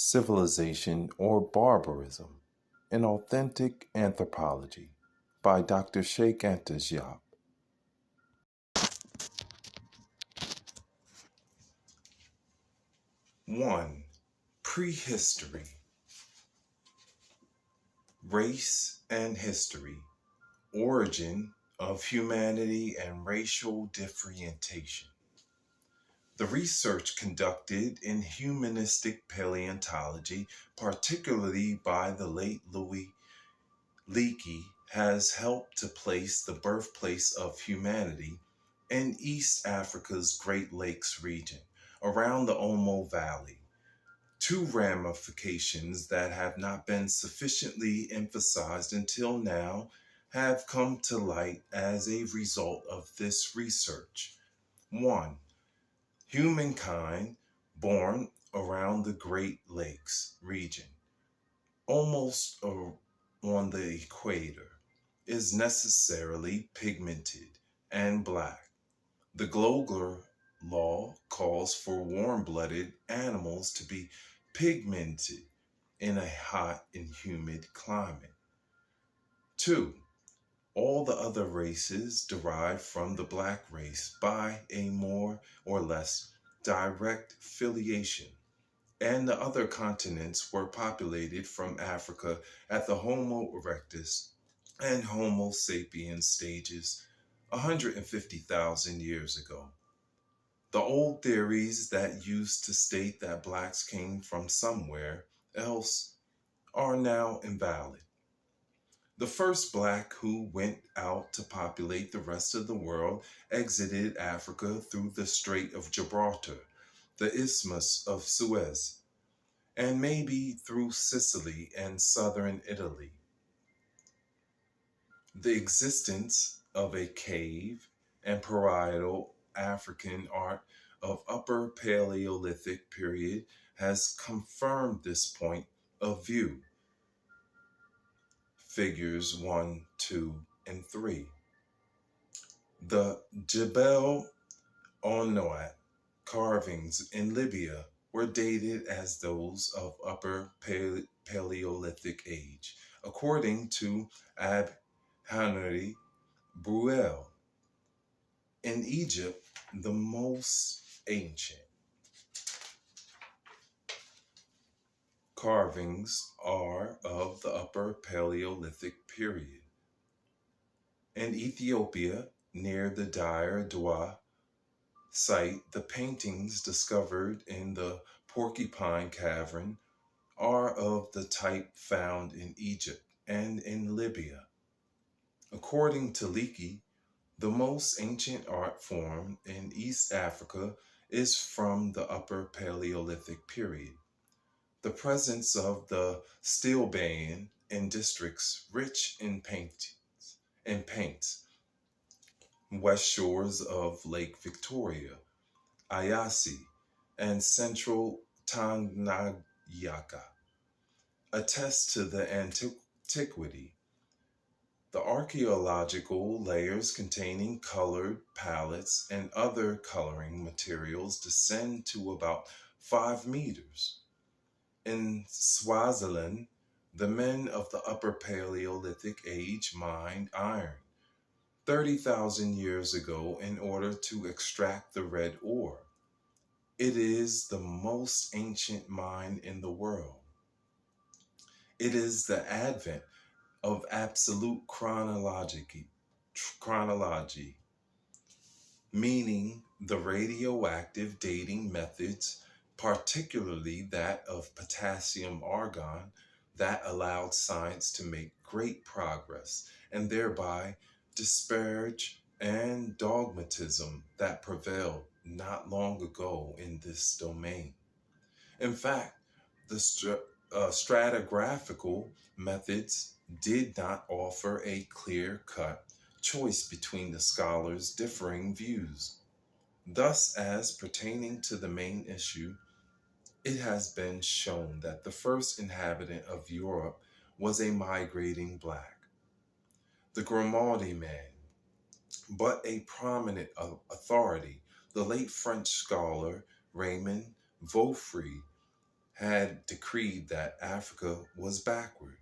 Civilization or Barbarism, an Authentic Anthropology by Dr. Cheikh Anta Diop. 1. Prehistory. Race and history. Origin of humanity and racial differentiation. The research conducted in humanistic paleontology, particularly by the late Louis Leakey, has helped to place the birthplace of humanity in East Africa's Great Lakes region, around the Omo Valley. Two ramifications that have not been sufficiently emphasized until now have come to light as a result of this research. 1. Humankind born around the Great Lakes region, almost on the equator, is necessarily pigmented and black. The Glogler law calls for warm-blooded animals to be pigmented in a hot and humid climate. 2. All the other races derive from the black race by a more or less direct filiation, and the other continents were populated from Africa at the Homo erectus and Homo sapiens stages 150,000 years ago. The old theories that used to state that blacks came from somewhere else are now invalid. The first black who went out to populate the rest of the world exited Africa through the Strait of Gibraltar, the Isthmus of Suez, and maybe through Sicily and southern Italy. The existence of a cave and parietal African art of Upper Paleolithic period has confirmed this point of view. Figures 1, 2, and 3. The Jebel Onnoat carvings in Libya were dated as those of Upper Paleolithic age, according to Henry Bruel. In Egypt, the most ancient carvings are of the Upper Paleolithic period. In Ethiopia, near the Dire Dawa site, the paintings discovered in the Porcupine Cavern are of the type found in Egypt and in Libya. According to Leakey, the most ancient art form in East Africa is from the Upper Paleolithic period. The presence of the Stilbaen in districts rich in paints, west shores of Lake Victoria, Ayasi, and central Tanganyika, attest to the antiquity. The archaeological layers containing colored palettes and other coloring materials descend to about 5 meters. In Swaziland, the men of the Upper Paleolithic age mined iron 30,000 years ago in order to extract the red ore. It is the most ancient mine in the world. It is the advent of absolute chronology, meaning the radioactive dating methods, particularly that of potassium argon, that allowed science to make great progress and thereby disparage and dogmatism that prevailed not long ago in this domain. In fact, the stratigraphical methods did not offer a clear-cut choice between the scholars' differing views. Thus, as pertaining to the main issue, it has been shown that the first inhabitant of Europe was a migrating black, the Grimaldi man. But a prominent authority, the late French scholar Raymond Vaufrey, had decreed that Africa was backward.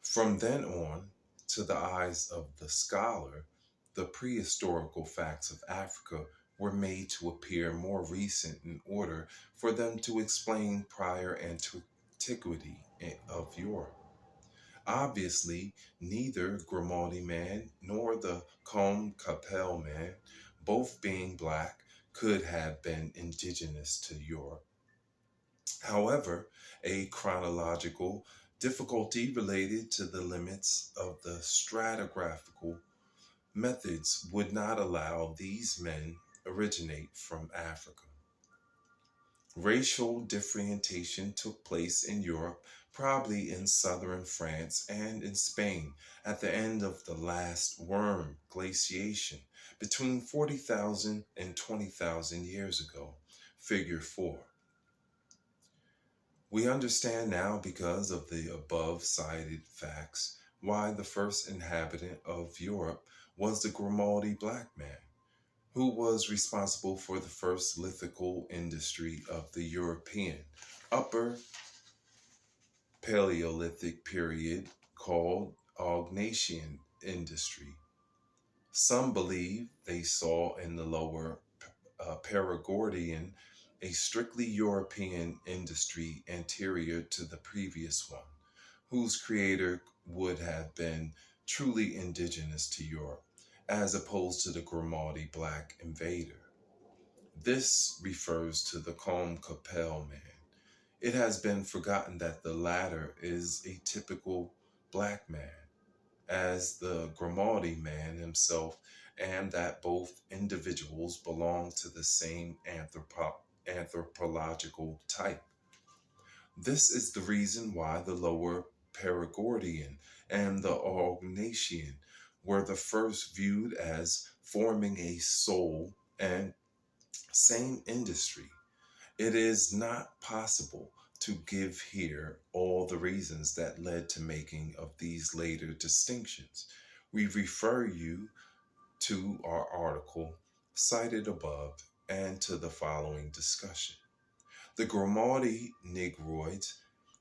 From then on, to the eyes of the scholar, the prehistorical facts of Africa were made to appear more recent in order for them to explain prior antiquity of Europe. Obviously, neither Grimaldi man nor the Combe Capelle man, both being black, could have been indigenous to Europe. However, a chronological difficulty related to the limits of the stratigraphical methods would not allow these men originate from Africa. Racial differentiation took place in Europe, probably in southern France and in Spain, at the end of the last worm glaciation, between 40,000 and 20,000 years ago. Figure 4. We understand now, because of the above cited facts, why the first inhabitant of Europe was the Grimaldi black man, who was responsible for the first lithical industry of the European Upper Paleolithic period, called Augnacian industry. Some believe they saw in the Lower Perigordian a strictly European industry anterior to the previous one, whose creator would have been truly indigenous to Europe, as opposed to the Grimaldi black invader. This refers to the Combe Capelle man. It has been forgotten that the latter is a typical black man, as the Grimaldi man himself, and that both individuals belong to the same anthropological type. This is the reason why the Lower Perigordian and the Augnacian were the first viewed as forming a sole and same industry. It is not possible to give here all the reasons that led to making of these later distinctions. We refer you to our article cited above and to the following discussion. The Grimaldi Negroids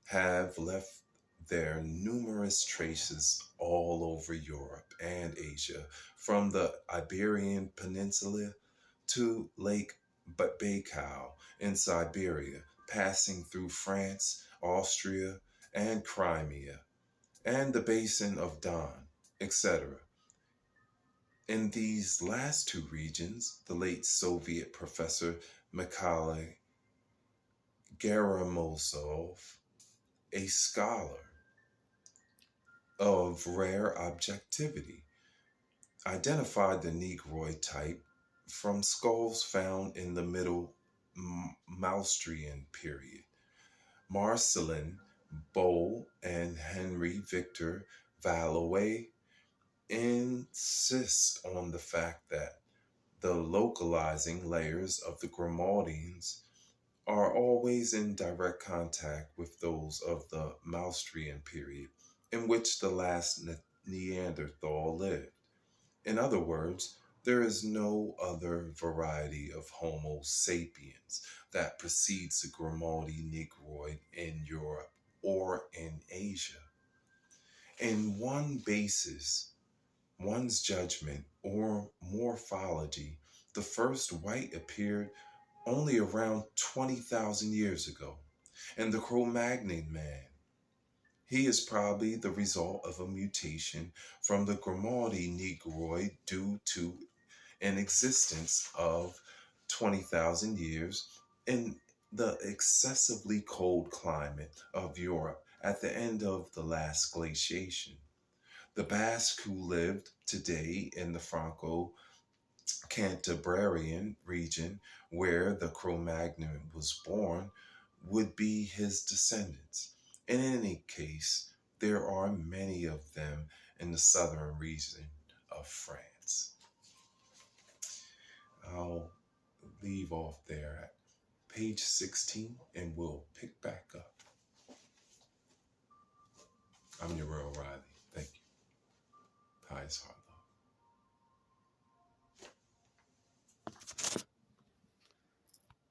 have left their numerous traces all over Europe and Asia, from the Iberian Peninsula to Lake Baikal in Siberia, passing through France, Austria, and Crimea, and the basin of Don, etc. In these last two regions, the late Soviet professor Mikhail Garamosov, a scholar of rare objectivity, identified the Negroid type from skulls found in the Middle Maastrichtian period. Marcelin Boll and Henry Victor Valloway insist on the fact that the localizing layers of the Grimaldians are always in direct contact with those of the Maastrichtian period, in which the last Neanderthal lived. In other words, there is no other variety of Homo sapiens that precedes the Grimaldi Negroid in Europe or in Asia. In one basis, one's judgment or morphology, the first white appeared only around 20,000 years ago, and the Cro-Magnon man. He is probably the result of a mutation from the Grimaldi Negroid due to an existence of 20,000 years in the excessively cold climate of Europe at the end of the last glaciation. The Basque who lived today in the Franco-Cantabrian region where the Cro-Magnon was born would be his descendants. In any case, there are many of them in the southern region of France. I'll leave off there at page 16 and we'll pick back up. I'm Uriel N. Thank you. Highest heart.